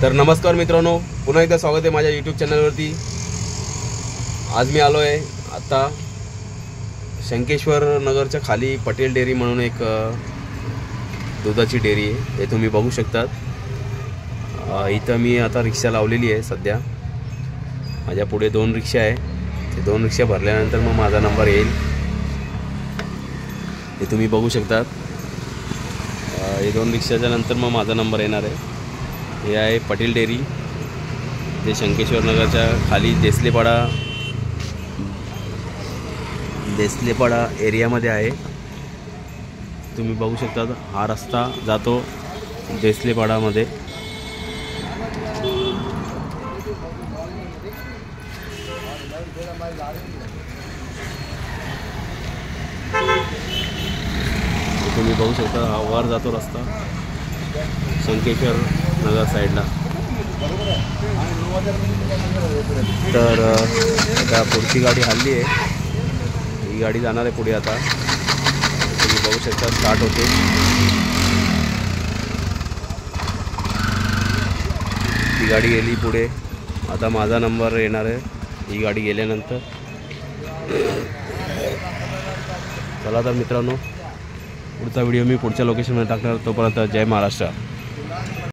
तर नमस्कार मित्रांनो, पुन्हा एकदा स्वागत आहे माझ्या यूट्यूब चॅनलवरती। आज मी आलो आहे आता शंकेश्वर नगरच्या खाली पटेल डेअरी म्हणून एक दुधाची डेअरी आहे। हे तुम्ही बघू शकतात। इथं मी आता रिक्षा लावलेली आहे। सध्या माझ्या पुढे 2 रिक्षा आहे। ते 2 रिक्षा भरल्यानंतर मग माझा नंबर येईल। हे तुम्ही बघू शकतात। हे 2 रिक्षाच्या नंतर मग माझा नंबर येणार आहे। हे आहे पटेल डेअरी, जे शंकेश्वर नगरच्या खाली देसलेपाडा एरियामध्ये आहे। तुम्ही बघू शकता हा रस्ता जातो देसलेपाडामध्ये। तुम्ही बघू शकता हा वर जातो रस्ता शंकेश्वर नगर साईडला। तर आता पुढची गाडी हल्ली आहे। ही गाडी जाणार आहे पुढे। आता तुम्ही बघू शकता स्टार्ट होते। ही गाडी गेली पुढे। आता माझा नंबर येणार आहे ही गाडी गेल्यानंतर। चला तर मित्रांनो, पुढचा व्हिडिओ मी पुढच्या लोकेशनमध्ये टाकणार। तोपर्यंत जय महाराष्ट्र।